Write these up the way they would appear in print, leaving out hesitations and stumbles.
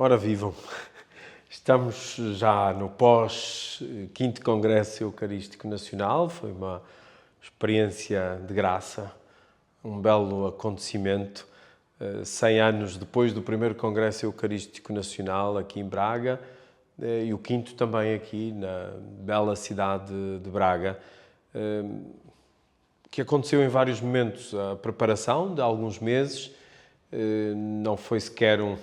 Ora vivam, estamos já no pós-5º Congresso Eucarístico Nacional, foi uma experiência de graça, um belo acontecimento, 100 anos depois do primeiro Congresso Eucarístico Nacional aqui em Braga e o 5º também aqui na bela cidade de Braga, que aconteceu em vários momentos, a preparação de alguns meses, não foi sequer um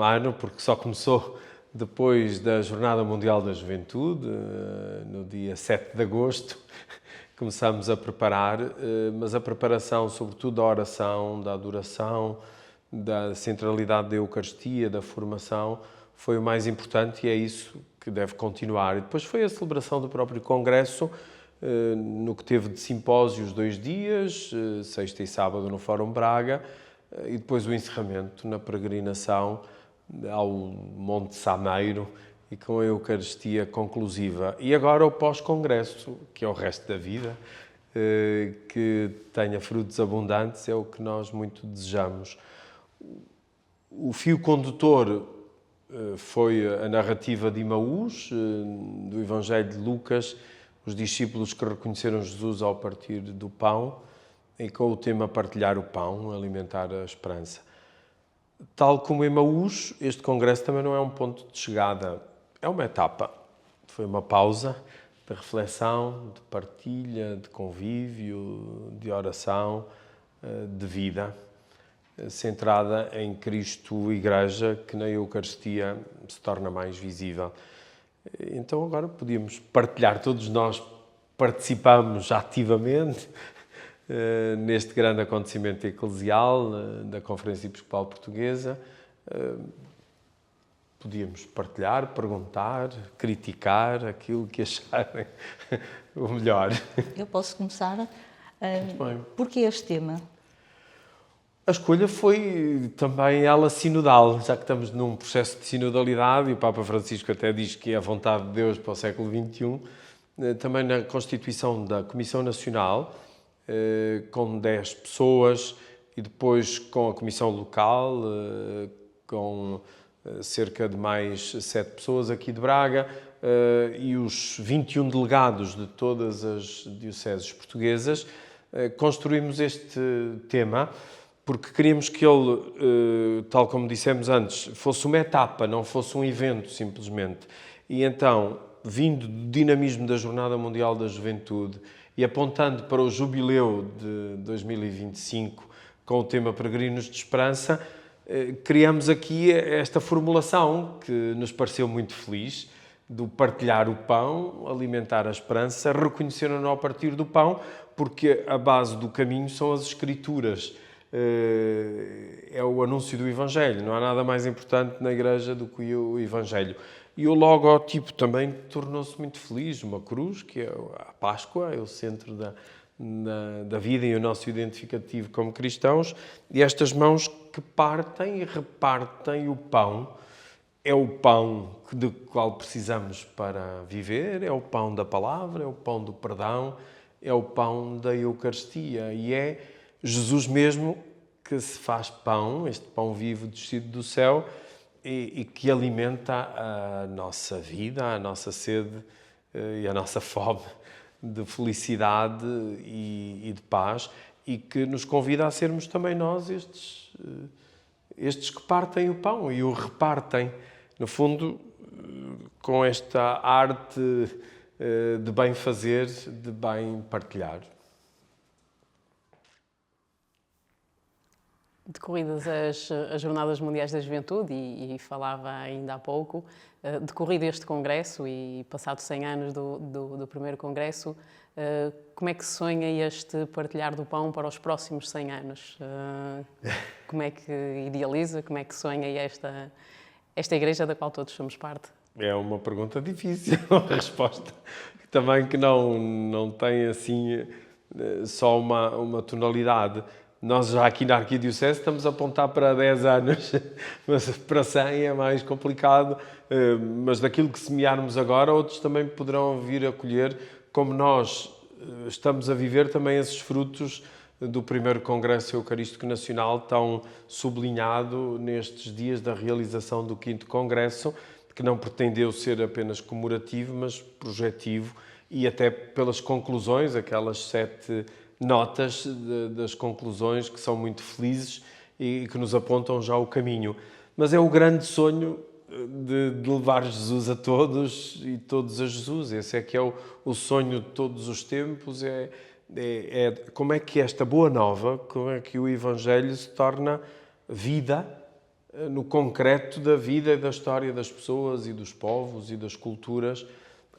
ano, porque só começou depois da Jornada Mundial da Juventude, no dia 7 de agosto, começámos a preparar, mas a preparação, sobretudo da oração, da adoração, da centralidade da Eucaristia, da formação, foi o mais importante e é isso que deve continuar. E depois foi a celebração do próprio Congresso, no que teve de simpósios 2 dias, sexta e sábado no Fórum Braga, e depois o encerramento na peregrinação ao Monte Sameiro e com a Eucaristia conclusiva. E agora o pós-congresso, que é o resto da vida, que tenha frutos abundantes, é o que nós muito desejamos. O fio condutor foi a narrativa de Emaús, do Evangelho de Lucas, os discípulos que reconheceram Jesus ao partir do pão, e com o tema partilhar o pão, alimentar a esperança. Tal como Emaús, este congresso também não é um ponto de chegada, é uma etapa. Foi uma pausa de reflexão, de partilha, de convívio, de oração, de vida, centrada em Cristo e Igreja, que na Eucaristia se torna mais visível. Então agora podíamos partilhar, todos nós participamos ativamente neste grande acontecimento eclesial da Conferência Episcopal Portuguesa. Podíamos partilhar, perguntar, criticar aquilo que acharem o melhor. Eu posso começar? Porquê este tema? A escolha foi também ela sinodal, já que estamos num processo de sinodalidade e o Papa Francisco até diz que é a vontade de Deus para o século XXI, também na constituição da Comissão Nacional, com 10 pessoas e depois com a Comissão Local, com cerca de mais 7 pessoas aqui de Braga e os 21 delegados de todas as dioceses portuguesas, construímos este tema porque queríamos que ele, tal como dissemos antes, fosse uma etapa, não fosse um evento simplesmente. E então, vindo do dinamismo da Jornada Mundial da Juventude e apontando para o jubileu de 2025 com o tema Peregrinos de Esperança, criamos aqui esta formulação que nos pareceu muito feliz, do partilhar o pão, alimentar a esperança, reconhecendo-no ao partir do pão, porque a base do caminho são as Escrituras, é o anúncio do Evangelho, não há nada mais importante na Igreja do que o Evangelho. E o logotipo também tornou-se muito feliz, uma cruz, que é a Páscoa, é o centro da vida e o nosso identificativo como cristãos, e estas mãos que partem e repartem o pão. É o pão do qual precisamos para viver, é o pão da palavra, é o pão do perdão, é o pão da Eucaristia, e é Jesus mesmo que se faz pão, este pão vivo descido do céu, e que alimenta a nossa vida, a nossa sede e a nossa fome de felicidade e de paz, e que nos convida a sermos também nós estes que partem o pão e o repartem, no fundo, com esta arte de bem fazer, de bem partilhar. Decorridas as Jornadas Mundiais da Juventude, e falava ainda há pouco, decorrido este congresso e passado 100 anos do primeiro congresso, como é que se sonha este partilhar do pão para os próximos 100 anos? Como é que idealiza, como é que sonha esta igreja da qual todos somos parte? É uma pergunta difícil, a resposta também que não tem assim só uma tonalidade. Nós já aqui na Arquidiocese estamos a apontar para 10 anos, mas para 100 é mais complicado. Mas daquilo que semearmos agora, outros também poderão vir a colher, como nós estamos a viver também esses frutos do primeiro Congresso Eucarístico Nacional, tão sublinhado nestes dias da realização do 5º Congresso, que não pretendeu ser apenas comemorativo, mas projetivo, e até pelas conclusões, aquelas 7 notas das conclusões que são muito felizes e que nos apontam já o caminho. Mas é o grande sonho de levar Jesus a todos e todos a Jesus. Esse é que é o sonho de todos os tempos, como é que esta boa nova, como é que o Evangelho se torna vida no concreto da vida e da história das pessoas e dos povos e das culturas.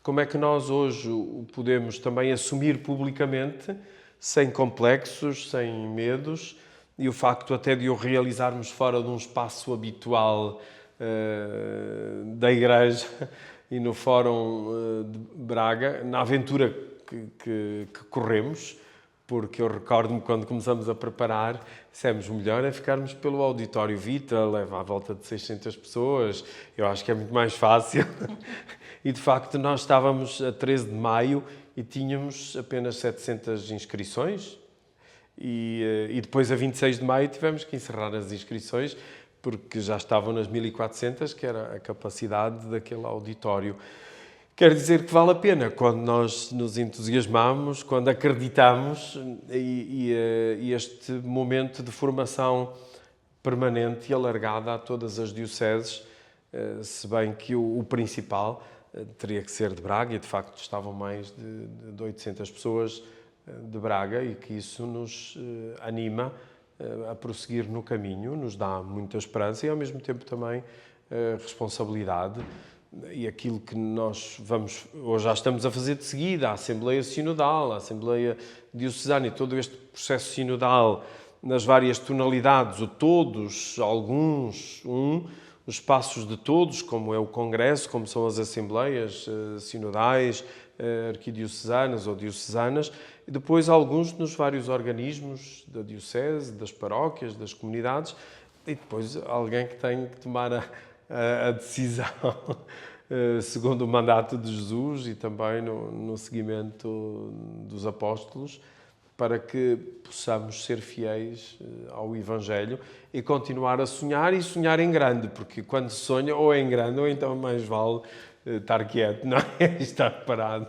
Como é que nós hoje o podemos também assumir publicamente, sem complexos, sem medos, e o facto até de o realizarmos fora de um espaço habitual da Igreja e no Fórum de Braga, na aventura que corremos, porque eu recordo-me quando começamos a preparar, dissemos, o melhor é ficarmos pelo Auditório Vita, leva à volta de 600 pessoas, eu acho que é muito mais fácil. E de facto nós estávamos a 13 de maio e tínhamos apenas 700 inscrições e depois a 26 de maio tivemos que encerrar as inscrições porque já estavam nas 1400, que era a capacidade daquele auditório. Quer dizer que vale a pena quando nós nos entusiasmamos, quando acreditamos e este momento de formação permanente e alargada a todas as dioceses, se bem que o principal teria que ser de Braga, e de facto estavam mais de 800 pessoas de Braga, e que isso nos anima a prosseguir no caminho, nos dá muita esperança e ao mesmo tempo também responsabilidade. E aquilo que nós vamos, ou já estamos a fazer de seguida, a Assembleia Sinodal, a Assembleia Diocesana e todo este processo sinodal nas várias tonalidades, o todos, alguns, os passos de todos, como é o Congresso, como são as Assembleias Sinodais, arquidiocesanas ou diocesanas, e depois alguns nos vários organismos da Diocese, das paróquias, das comunidades, e depois alguém que tem que tomar a decisão segundo o mandato de Jesus e também no seguimento dos apóstolos, para que possamos ser fiéis ao Evangelho e continuar a sonhar e sonhar em grande, porque quando se sonha ou é em grande ou então mais vale estar quieto, não é? Estar parado.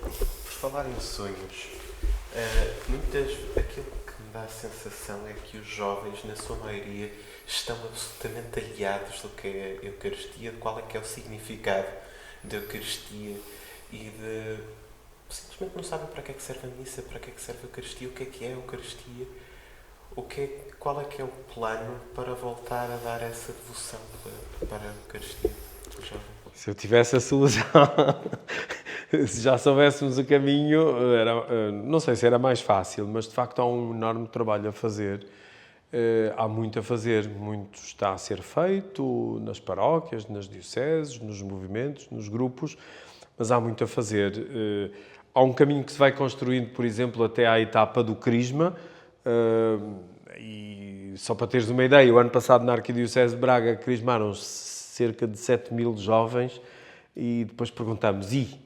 Por falar em sonhos, aquilo que me dá a sensação é que os jovens, na sua maioria, estão absolutamente aliados do que é a Eucaristia, de qual é que é o significado da Eucaristia e simplesmente não sabem para que é que serve a missa, para que é que serve a Eucaristia, o que é a Eucaristia, qual é que é o plano para voltar a dar essa devoção para a Eucaristia, jovem. Se eu tivesse a solução, se já soubéssemos o caminho, não sei se era mais fácil, mas de facto há um enorme trabalho a fazer. Há muito a fazer, muito está a ser feito nas paróquias, nas dioceses, nos movimentos, nos grupos, mas há muito a fazer. Há um caminho que se vai construindo, por exemplo, até à etapa do Crisma, e só para teres uma ideia, o ano passado na Arquidiocese de Braga crismaram-se cerca de 7.000 jovens e depois perguntamos, e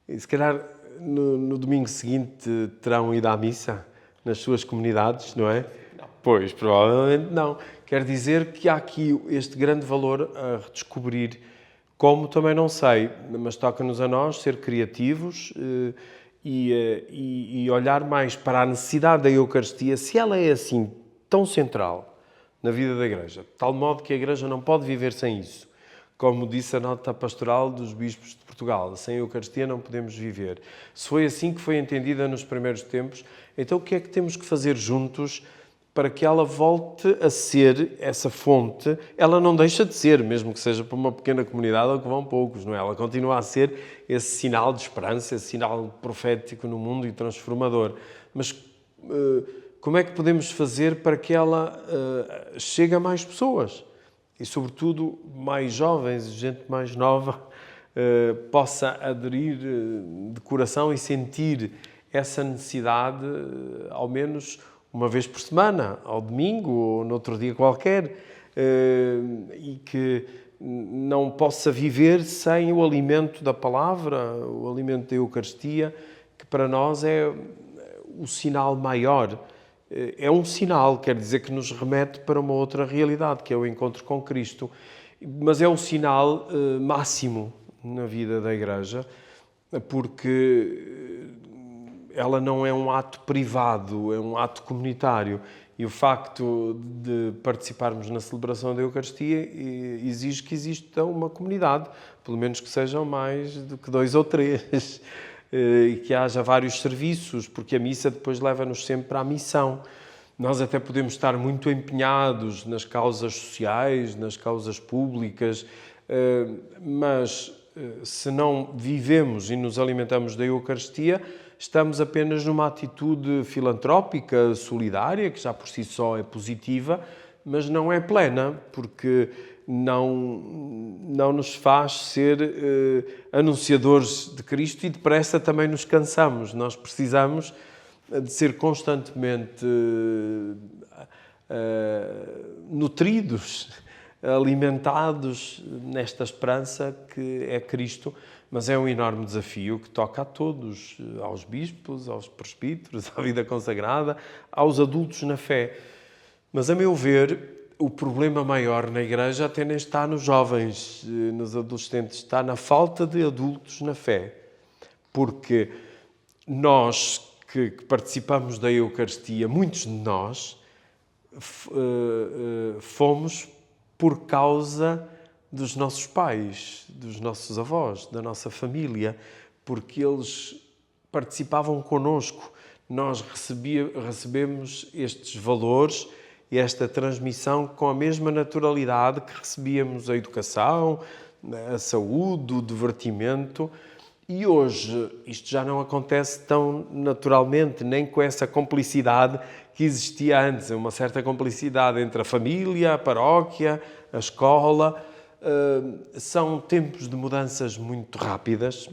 se calhar no domingo seguinte terão ido à missa nas suas comunidades, não é? Não. Pois, provavelmente não. Quer dizer que há aqui este grande valor a redescobrir, como também não sei, mas toca-nos a nós ser criativos e olhar mais para a necessidade da Eucaristia, se ela é assim tão central na vida da Igreja, de tal modo que a Igreja não pode viver sem isso. Como disse a nota pastoral dos bispos de Portugal, sem a Eucaristia não podemos viver. Se foi assim que foi entendida nos primeiros tempos, então o que é que temos que fazer juntos para que ela volte a ser essa fonte? Ela não deixa de ser, mesmo que seja para uma pequena comunidade ou que vão poucos, não é? Ela continua a ser esse sinal de esperança, esse sinal profético no mundo e transformador. Mas como é que podemos fazer para que ela chegue a mais pessoas? E, sobretudo, mais jovens, gente mais nova, possa aderir de coração e sentir essa necessidade, ao menos uma vez por semana, ao domingo ou noutro dia qualquer, e que não possa viver sem o alimento da palavra, o alimento da Eucaristia, que para nós é o sinal maior. É um sinal, quer dizer que nos remete para uma outra realidade, que é o encontro com Cristo. Mas é o sinal máximo na vida da Igreja, porque ela não é um ato privado, é um ato comunitário. E o facto de participarmos na celebração da Eucaristia exige que exista uma comunidade, pelo menos que sejam mais do que 2 ou 3, e que haja vários serviços, porque a missa depois leva-nos sempre à missão. Nós até podemos estar muito empenhados nas causas sociais, nas causas públicas, mas se não vivemos e nos alimentamos da Eucaristia, estamos apenas numa atitude filantrópica, solidária, que já por si só é positiva, mas não é plena, porque não nos faz ser anunciadores de Cristo e depressa também nos cansamos. Nós precisamos de ser constantemente nutridos, alimentados nesta esperança que é Cristo, mas é um enorme desafio que toca a todos, aos bispos, aos presbíteros, à vida consagrada, aos adultos na fé. Mas, a meu ver, o problema maior na Igreja até nem está nos jovens, nos adolescentes, está na falta de adultos na fé. Porque nós que participamos da Eucaristia, muitos de nós, fomos por causa dos nossos pais, dos nossos avós, da nossa família, porque eles participavam connosco. Nós recebemos estes valores e esta transmissão com a mesma naturalidade que recebíamos a educação, a saúde, o divertimento. E hoje isto já não acontece tão naturalmente, nem com essa complicidade que existia antes, uma certa complicidade entre a família, a paróquia, a escola. São tempos de mudanças muito rápidas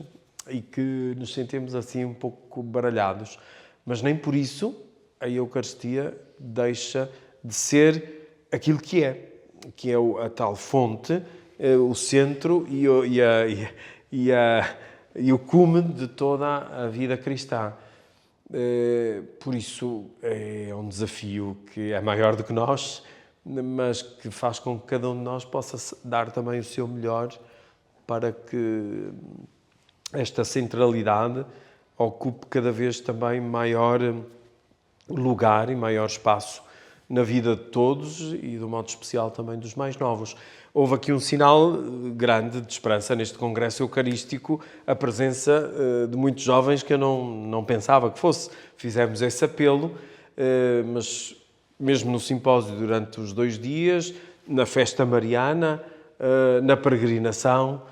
e que nos sentimos assim um pouco baralhados, mas nem por isso a Eucaristia deixa de ser aquilo que é a tal fonte, o centro e o cume de toda a vida cristã. Por isso é um desafio que é maior do que nós, mas que faz com que cada um de nós possa dar também o seu melhor para que esta centralidade ocupe cada vez também maior lugar e maior espaço na vida de todos e, de um modo especial, também dos mais novos. Houve aqui um sinal grande de esperança neste Congresso Eucarístico, a presença de muitos jovens que eu não pensava que fosse. Fizemos esse apelo, mas mesmo no simpósio durante os 2 dias, na festa mariana, na peregrinação.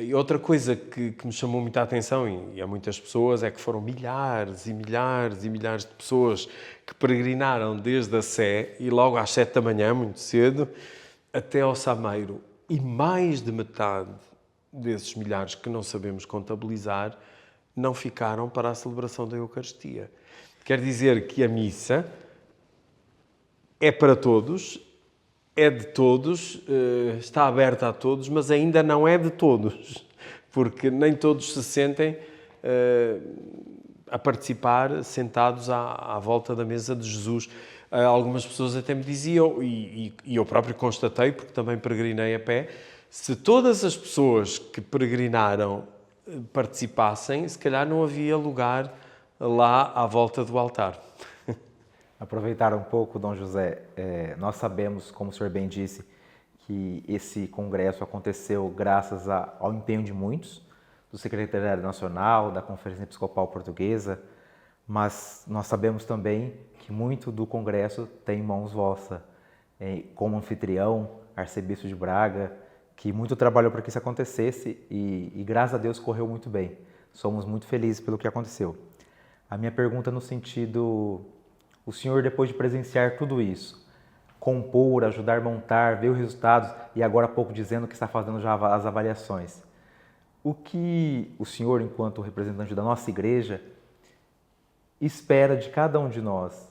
E outra coisa que me chamou muita atenção, e a muitas pessoas, é que foram milhares e milhares e milhares de pessoas que peregrinaram desde a Sé, e logo às 7 da manhã, muito cedo, até ao Sameiro. E mais de metade desses milhares, que não sabemos contabilizar, não ficaram para a celebração da Eucaristia. Quer dizer que a missa é para todos, é de todos, está aberta a todos, mas ainda não é de todos, porque nem todos se sentem a participar sentados à volta da mesa de Jesus. Algumas pessoas até me diziam, e eu próprio constatei, porque também peregrinei a pé, se todas as pessoas que peregrinaram participassem, se calhar não havia lugar lá à volta do altar. Aproveitar um pouco, Dom José, nós sabemos, como o senhor bem disse, que esse congresso aconteceu graças ao empenho de muitos, do Secretariado Nacional, da Conferência Episcopal Portuguesa, mas nós sabemos também que muito do congresso tem em mãos vossa, como anfitrião, arcebispo de Braga, que muito trabalhou para que isso acontecesse e graças a Deus correu muito bem. Somos muito felizes pelo que aconteceu. A minha pergunta no sentido... O senhor, depois de presenciar tudo isso, compor, ajudar a montar, ver os resultados e agora há pouco dizendo que está fazendo já as avaliações, o que o senhor, enquanto representante da nossa igreja, espera de cada um de nós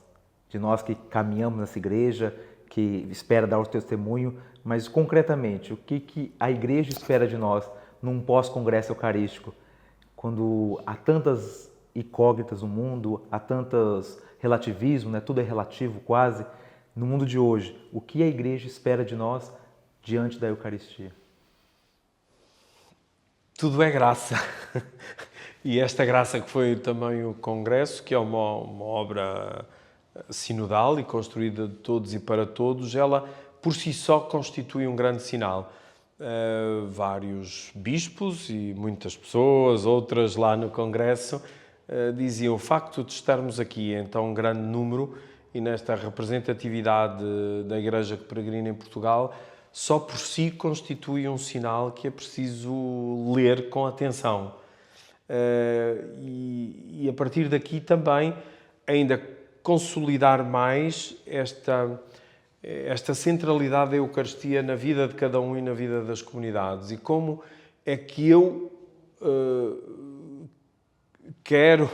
que caminhamos nessa igreja, que espera dar o testemunho, mas concretamente, o que a igreja espera de nós num pós-congresso eucarístico, quando há tantas incógnitas no mundo, há tantos relativismo, né? Tudo é relativo quase. No mundo de hoje, o que a igreja espera de nós diante da Eucaristia? Tudo é graça. E esta graça que foi também o Congresso, que é uma obra sinodal e construída de todos e para todos, ela por si só constitui um grande sinal. Vários bispos e muitas pessoas, outras lá no Congresso, diziam o facto de estarmos aqui em tão grande número e nesta representatividade da Igreja que peregrina em Portugal, só por si constitui um sinal que é preciso ler com atenção. E a partir daqui também ainda consolidar mais esta centralidade da Eucaristia na vida de cada um e na vida das comunidades. E como é que eu quero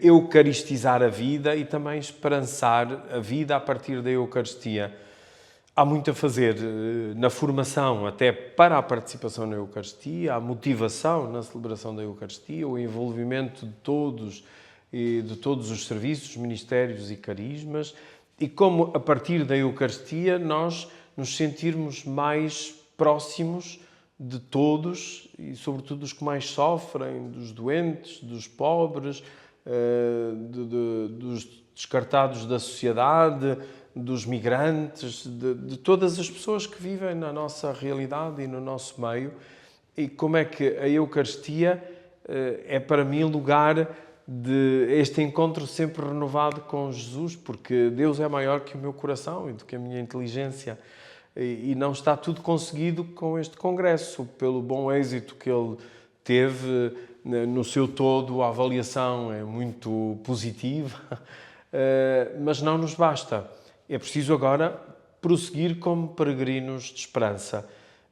eucaristizar a vida e também esperançar a vida a partir da Eucaristia. Há muito a fazer na formação, até para a participação na Eucaristia, a motivação na celebração da Eucaristia, o envolvimento de todos os serviços, ministérios e carismas, e como a partir da Eucaristia nós nos sentirmos mais próximos de todos e sobretudo dos que mais sofrem, dos doentes, dos pobres, dos descartados da sociedade, dos migrantes, de todas as pessoas que vivem na nossa realidade e no nosso meio. E como é que a Eucaristia é para mim lugar de este encontro sempre renovado com Jesus, porque Deus é maior que o meu coração e do que a minha inteligência. E não está tudo conseguido com este Congresso, pelo bom êxito que ele teve no seu todo, a avaliação é muito positiva, mas não nos basta. É preciso agora prosseguir como peregrinos de esperança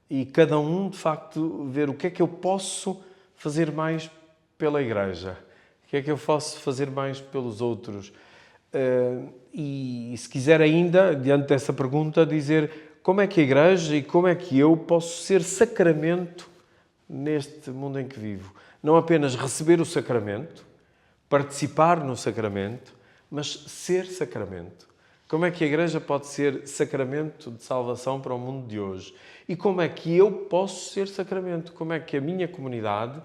e cada um, de facto, ver o que é que eu posso fazer mais pela Igreja, o que é que eu posso fazer mais pelos outros. E se quiser ainda, diante dessa pergunta, dizer como é que a Igreja e como é que eu posso ser sacramento neste mundo em que vivo. Não apenas receber o sacramento, participar no sacramento, mas ser sacramento. Como é que a Igreja pode ser sacramento de salvação para o mundo de hoje? E como é que eu posso ser sacramento? Como é que a minha comunidade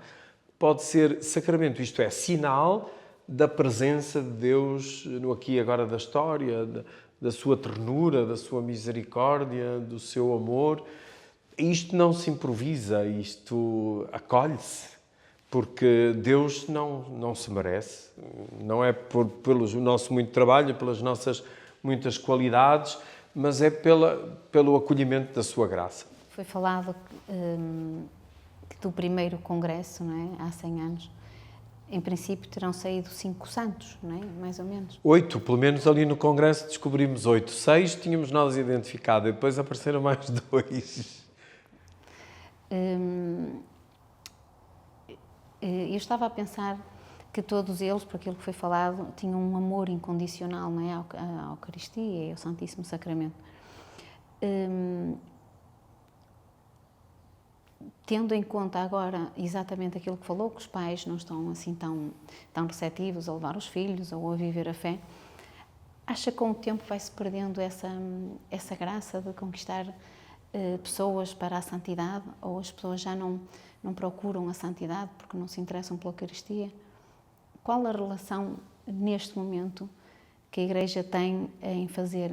pode ser sacramento? Isto é, sinal da presença de Deus no aqui e agora da história, da sua ternura, da sua misericórdia, do seu amor. Isto não se improvisa, isto acolhe-se, porque Deus não se merece. Não é pelo nosso muito trabalho, pelas nossas muitas qualidades, mas é pelo acolhimento da sua graça. Foi falado do primeiro congresso, não é? Há 100 anos. Em princípio terão saído 5 santos, não é? Mais ou menos. 8, pelo menos ali no congresso descobrimos 8. 6 tínhamos nós identificado, e depois apareceram mais 2. Eu estava a pensar que todos eles, por aquilo que foi falado, tinham um amor incondicional, não é? À Eucaristia e ao Santíssimo Sacramento. Tendo em conta agora exatamente aquilo que falou, que os pais não estão assim tão receptivos a levar os filhos ou a viver a fé, acha que com o tempo vai-se perdendo essa graça de conquistar pessoas para a santidade, ou as pessoas já não procuram a santidade porque não se interessam pela Eucaristia? Qual a relação, neste momento, que a Igreja tem em fazer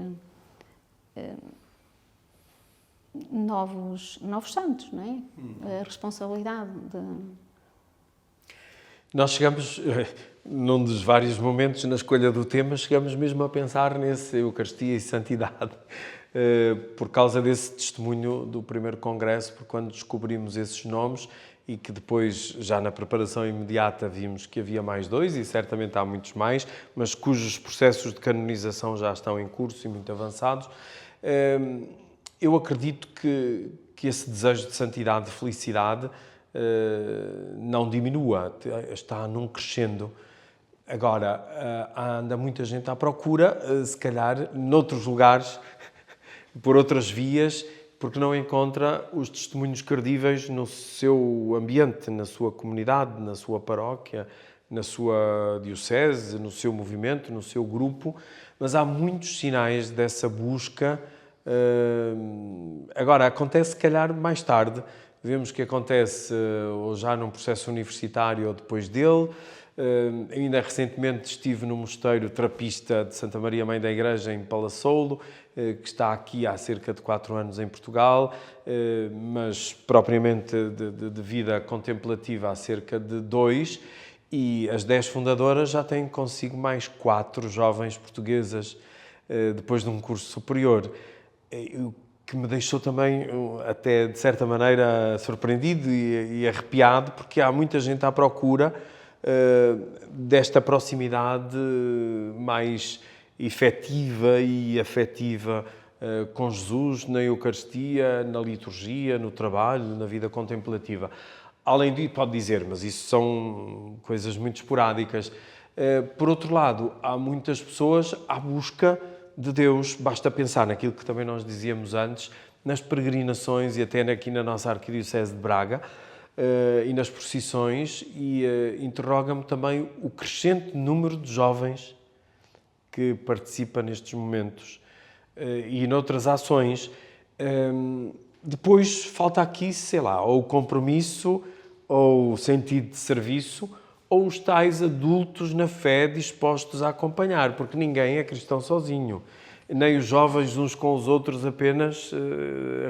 novos santos, não é? A responsabilidade de... Nós chegamos, num dos vários momentos na escolha do tema, chegamos mesmo a pensar nesse Eucaristia e Santidade, por causa desse testemunho do primeiro congresso, porque quando descobrimos esses nomes e que depois, já na preparação imediata, vimos que havia mais 2, e certamente há muitos mais, mas cujos processos de canonização já estão em curso e muito avançados, eu acredito que esse desejo de santidade, de felicidade, não diminua, está num crescendo. Agora, anda muita gente à procura, se calhar, noutros lugares, por outras vias, porque não encontra os testemunhos credíveis no seu ambiente, na sua comunidade, na sua paróquia, na sua diocese, no seu movimento, no seu grupo, mas há muitos sinais dessa busca. Agora, acontece se calhar mais tarde, vemos que acontece ou já num processo universitário ou depois dele. Ainda recentemente estive no mosteiro trapista de Santa Maria Mãe da Igreja em Palassoulo, que está aqui há cerca de 4 anos em Portugal, mas propriamente de vida contemplativa há cerca de 2, e as 10 fundadoras já têm consigo mais 4 jovens portuguesas depois de um curso superior. O que me deixou também, até de certa maneira, surpreendido e arrepiado, porque há muita gente à procura desta proximidade mais efetiva e afetiva com Jesus na Eucaristia, na liturgia, no trabalho, na vida contemplativa. Além disso, pode dizer, mas isso são coisas muito esporádicas. Por outro lado, há muitas pessoas à busca de Deus. Basta pensar naquilo que também nós dizíamos antes, nas peregrinações e até aqui na nossa Arquidiocese de Braga, e nas procissões, e interroga-me também o crescente número de jovens que participa nestes momentos e noutras ações. Depois falta aqui, sei lá, ou o compromisso, ou o sentido de serviço, ou os tais adultos na fé dispostos a acompanhar, porque ninguém é cristão sozinho. Nem os jovens uns com os outros apenas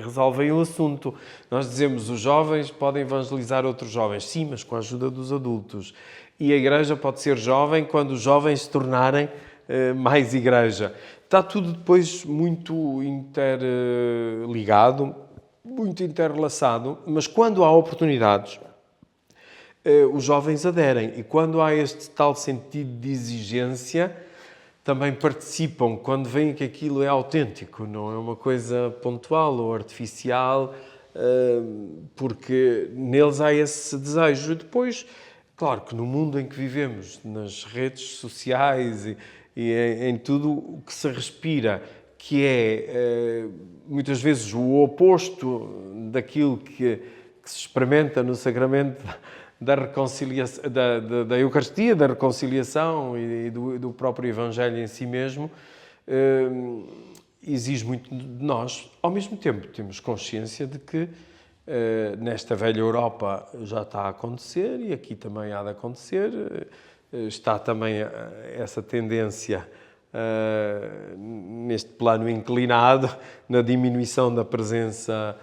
resolvem o assunto. Nós dizemos, os jovens podem evangelizar outros jovens. Sim, mas com a ajuda dos adultos. E a igreja pode ser jovem quando os jovens se tornarem mais igreja. Está tudo depois muito interligado, muito interrelaçado, mas quando há oportunidades, os jovens aderem. E quando há este tal sentido de exigência, também participam, quando veem que aquilo é autêntico, não é uma coisa pontual ou artificial, porque neles há esse desejo. E depois, claro que no mundo em que vivemos, nas redes sociais e em tudo o que se respira, que é muitas vezes o oposto daquilo que se experimenta no sacramento da reconciliação, da Eucaristia, da reconciliação e do próprio Evangelho em si mesmo, exige muito de nós. Ao mesmo tempo, temos consciência de que nesta velha Europa já está a acontecer e aqui também há de acontecer. Está também essa tendência neste plano inclinado, na diminuição da presença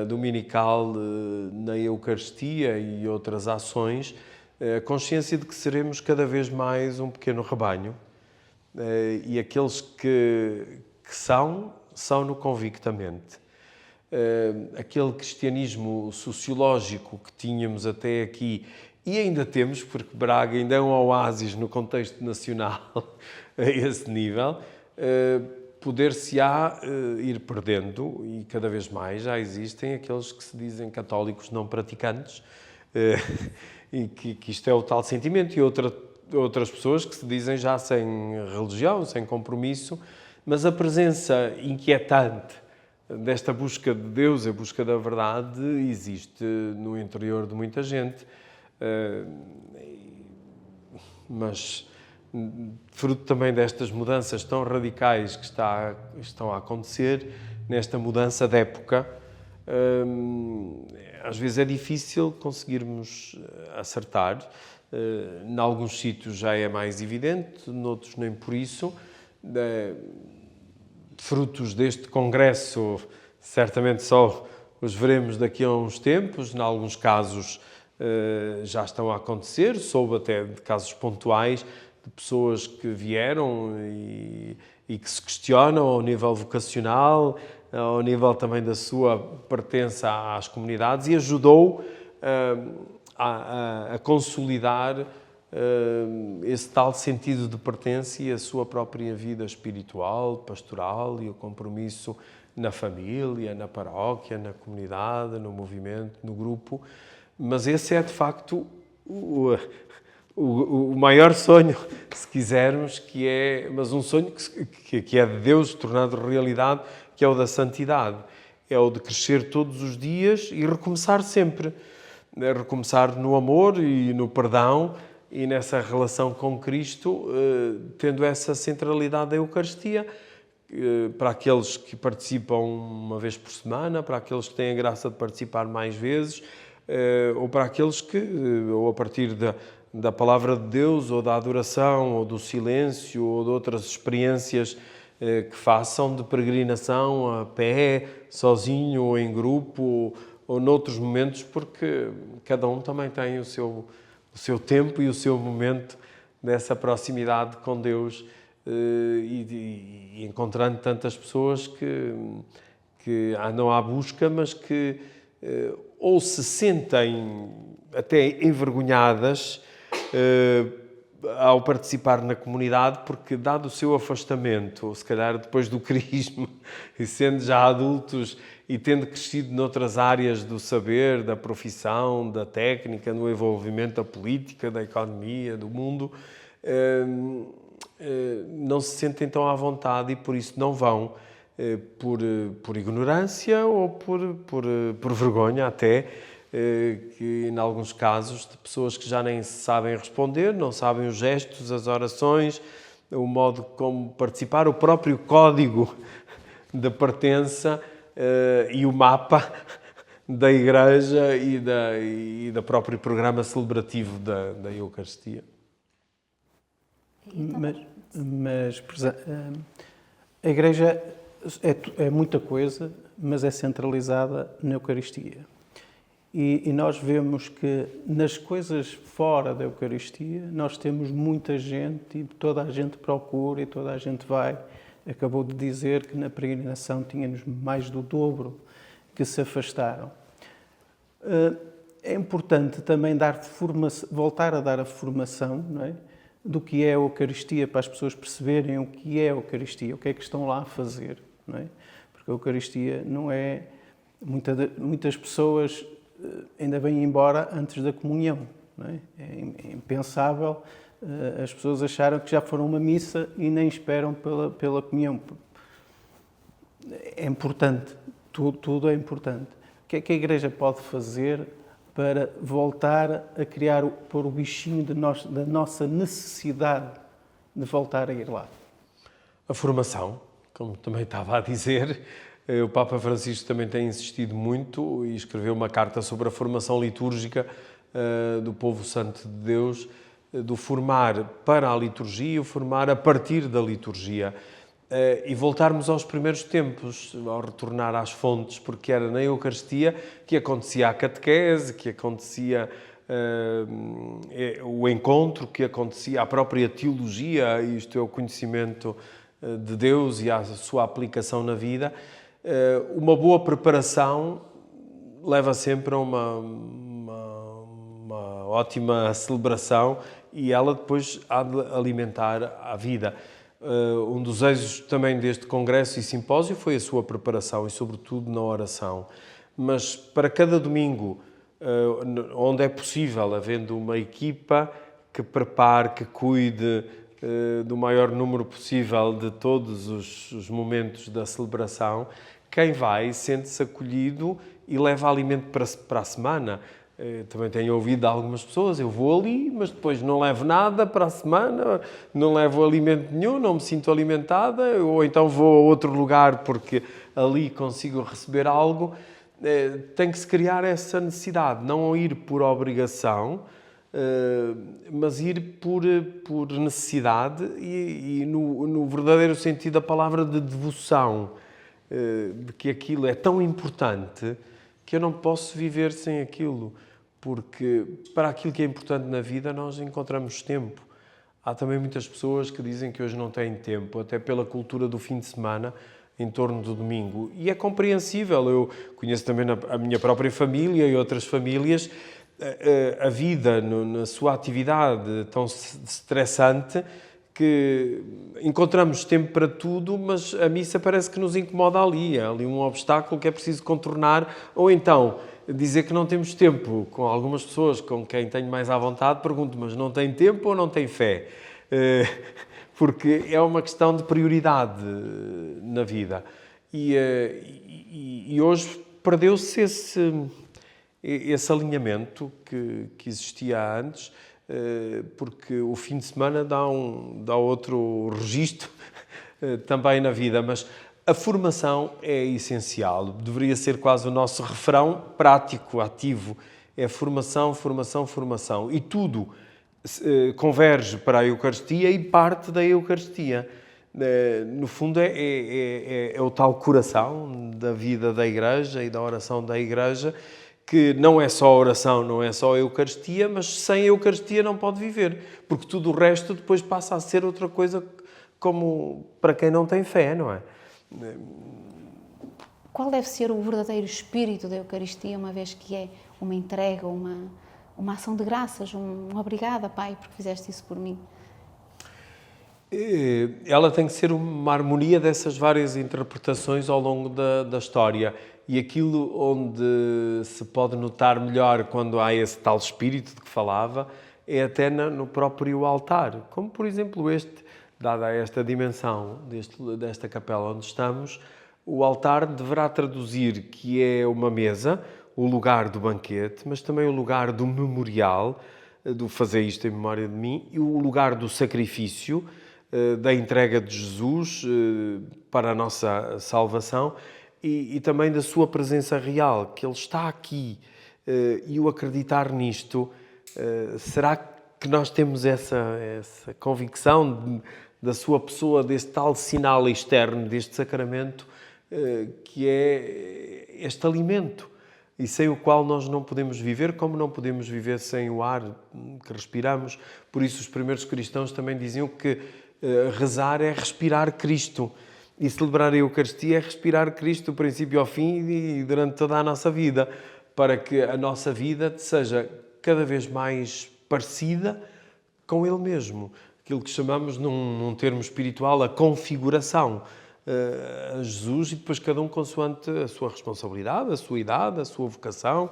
dominical na Eucaristia e outras ações, a consciência de que seremos cada vez mais um pequeno rebanho, e aqueles que são-no convictamente. Aquele cristianismo sociológico que tínhamos até aqui, e ainda temos, porque Braga ainda é um oásis no contexto nacional a esse nível, poder-se-á ir perdendo, e cada vez mais já existem aqueles que se dizem católicos não praticantes, e que isto é o tal sentimento, e outras pessoas que se dizem já sem religião, sem compromisso, mas a presença inquietante desta busca de Deus, a busca da verdade, existe no interior de muita gente, mas fruto também destas mudanças tão radicais que estão a acontecer, nesta mudança de época, às vezes é difícil conseguirmos acertar. Em alguns sítios já é mais evidente, noutros nem por isso. Frutos deste congresso, certamente só os veremos daqui a uns tempos. Em alguns casos já estão a acontecer, soube até de casos pontuais, de pessoas que vieram e que se questionam ao nível vocacional, ao nível também da sua pertença às comunidades, e ajudou a consolidar esse tal sentido de pertença e a sua própria vida espiritual, pastoral, e o compromisso na família, na paróquia, na comunidade, no movimento, no grupo. Mas esse é, de facto, o maior sonho, se quisermos, mas um sonho que é de Deus tornado realidade, que é o da santidade. É o de crescer todos os dias e recomeçar sempre. Recomeçar no amor e no perdão, e nessa relação com Cristo, tendo essa centralidade da Eucaristia, para aqueles que participam uma vez por semana, para aqueles que têm a graça de participar mais vezes, ou para aqueles que, ou a partir da palavra de Deus, ou da adoração, ou do silêncio, ou de outras experiências que façam de peregrinação a pé, sozinho ou em grupo, ou noutros momentos, porque cada um também tem o seu tempo e o seu momento dessa proximidade com Deus, e encontrando tantas pessoas que andam à busca, mas que ou se sentem até envergonhadas ao participar na comunidade, porque dado o seu afastamento, ou se calhar depois do crisma, e sendo já adultos e tendo crescido noutras áreas do saber, da profissão, da técnica, no envolvimento da política, da economia, do mundo, não se sentem tão à vontade e por isso não vão, por ignorância ou por vergonha até, que em alguns casos de pessoas que já nem sabem responder, não sabem os gestos, as orações, o modo como participar, o próprio código da pertença e o mapa da Igreja e do próprio programa celebrativo da Eucaristia. Mas por exemplo, a Igreja é muita coisa, mas é centralizada na Eucaristia. E nós vemos que nas coisas fora da Eucaristia nós temos muita gente e toda a gente procura e toda a gente vai. Acabou de dizer que na peregrinação tínhamos mais do dobro que se afastaram. É importante também voltar a dar a formação, não é? Do que é a Eucaristia, para as pessoas perceberem o que é a Eucaristia, o que é que estão lá a fazer, não é? Porque a Eucaristia não é... Muitas pessoas ainda vêm embora antes da comunhão, não é? É impensável as pessoas acharem que já foram a uma missa e nem esperam pela comunhão. É importante, tudo é importante. O que é que a Igreja pode fazer para voltar a pôr o bichinho da nossa necessidade de voltar a ir lá? A formação, como também estava a dizer, o Papa Francisco também tem insistido muito e escreveu uma carta sobre a formação litúrgica do povo santo de Deus, do formar para a liturgia, o formar a partir da liturgia. E voltarmos aos primeiros tempos, ao retornar às fontes, porque era na Eucaristia que acontecia a catequese, que acontecia o encontro, que acontecia a própria teologia, isto é, o conhecimento de Deus e a sua aplicação na vida. Uma boa preparação leva sempre a uma ótima celebração e ela depois há de alimentar a vida. Um dos êxitos também deste congresso e simpósio foi a sua preparação e, sobretudo, na oração. Mas para cada domingo, onde é possível, havendo uma equipa que prepare, que cuide do maior número possível de todos os momentos da celebração, quem vai sente-se acolhido e leva alimento para a semana. Também tenho ouvido de algumas pessoas, eu vou ali, mas depois não levo nada para a semana, não levo alimento nenhum, não me sinto alimentada, ou então vou a outro lugar porque ali consigo receber algo. Tem que se criar essa necessidade, não ir por obrigação, mas ir por necessidade e no verdadeiro sentido da palavra de devoção, de que aquilo é tão importante que eu não posso viver sem aquilo, porque para aquilo que é importante na vida nós encontramos tempo. Há também muitas pessoas que dizem que hoje não têm tempo, até pela cultura do fim de semana, em torno do domingo. E é compreensível, eu conheço também a minha própria família e outras famílias, a vida na sua atividade tão estressante que encontramos tempo para tudo, mas a missa parece que nos incomoda ali. É ali um obstáculo que é preciso contornar, ou então dizer que não temos tempo. Com algumas pessoas com quem tenho mais à vontade, pergunto, mas não tem tempo ou não tem fé? Porque é uma questão de prioridade na vida. E hoje perdeu-se esse alinhamento que existia antes. porque o fim de semana dá outro registro também na vida, mas a formação é essencial, deveria ser quase o nosso refrão prático, ativo, é formação, formação, formação, e tudo converge para a Eucaristia e parte da Eucaristia. No fundo é o tal coração da vida da Igreja e da oração da Igreja, que não é só oração, não é só a Eucaristia, mas sem a Eucaristia não pode viver, porque tudo o resto depois passa a ser outra coisa, como para quem não tem fé, não é? Qual deve ser o verdadeiro espírito da Eucaristia, uma vez que é uma entrega, uma ação de graças, um obrigada, Pai, porque fizeste isso por mim? Ela tem que ser uma harmonia dessas várias interpretações ao longo da história. E aquilo onde se pode notar melhor quando há esse tal espírito de que falava é até no próprio altar. Como, por exemplo, dada esta dimensão desta capela onde estamos, o altar deverá traduzir que é uma mesa, o lugar do banquete, mas também o lugar do memorial, do fazer isto em memória de mim, e o lugar do sacrifício, da entrega de Jesus para a nossa salvação e também da sua presença real, que Ele está aqui. E o acreditar nisto, será que nós temos essa convicção da sua pessoa, desse tal sinal externo, deste sacramento, que é este alimento, e sem o qual nós não podemos viver, como não podemos viver sem o ar que respiramos. Por isso os primeiros cristãos também diziam que rezar é respirar Cristo, e celebrar a Eucaristia é respirar Cristo do princípio ao fim e durante toda a nossa vida, para que a nossa vida seja cada vez mais parecida com Ele mesmo. Aquilo que chamamos, num termo espiritual, a configuração a Jesus, e depois cada um consoante a sua responsabilidade, a sua idade, a sua vocação,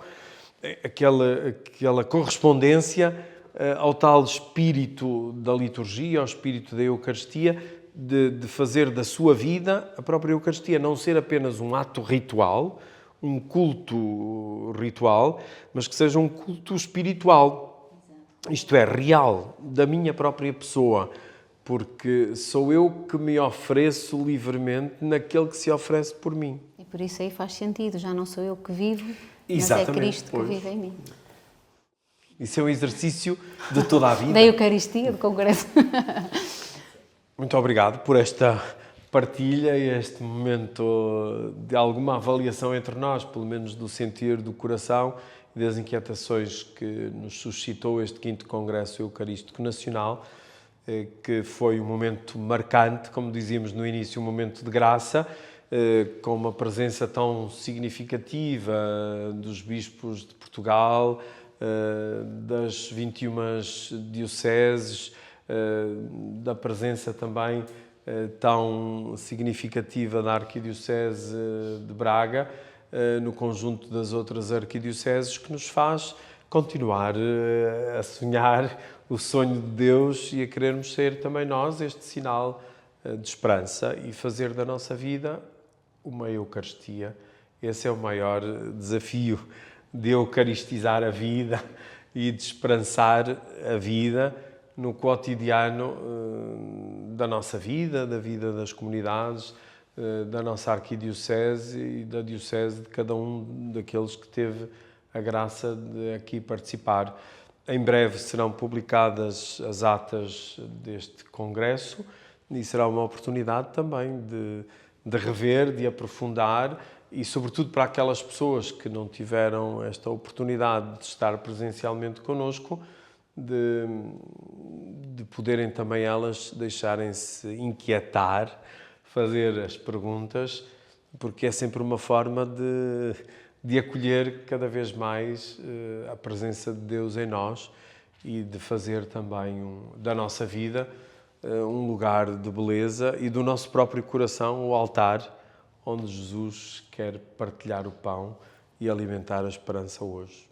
aquela correspondência ao tal espírito da liturgia, ao espírito da Eucaristia, de fazer da sua vida a própria Eucaristia, não ser apenas um ato ritual, um culto ritual, mas que seja um culto espiritual, isto é, real, da minha própria pessoa, porque sou eu que me ofereço livremente naquele que se oferece por mim. E por isso aí faz sentido, já não sou eu que vivo, mas Exatamente, é Cristo pois. que vive em mim. Isso é um exercício de toda a vida. Da Eucaristia, do Congresso. Muito obrigado por esta partilha e este momento de alguma avaliação entre nós, pelo menos do sentir do coração e das inquietações que nos suscitou este 5º Congresso Eucarístico Nacional, que foi um momento marcante, como dizíamos no início, um momento de graça, com uma presença tão significativa dos bispos de Portugal, das 21 dioceses, da presença também tão significativa da Arquidiocese de Braga, no conjunto das outras arquidioceses, que nos faz continuar a sonhar o sonho de Deus e a querermos ser também nós este sinal de esperança e fazer da nossa vida uma Eucaristia. Esse é o maior desafio, de eucaristizar a vida e de esperançar a vida no cotidiano da nossa vida, da vida das comunidades, da nossa arquidiocese e da diocese de cada um daqueles que teve a graça de aqui participar. Em breve serão publicadas as atas deste congresso e será uma oportunidade também de rever, de aprofundar e, sobretudo, para aquelas pessoas que não tiveram esta oportunidade de estar presencialmente connosco, de poderem também elas deixarem-se inquietar, fazer as perguntas, porque é sempre uma forma de acolher cada vez mais a presença de Deus em nós e de fazer também da nossa vida um lugar de beleza e do nosso próprio coração o altar onde Jesus quer partilhar o pão e alimentar a esperança hoje.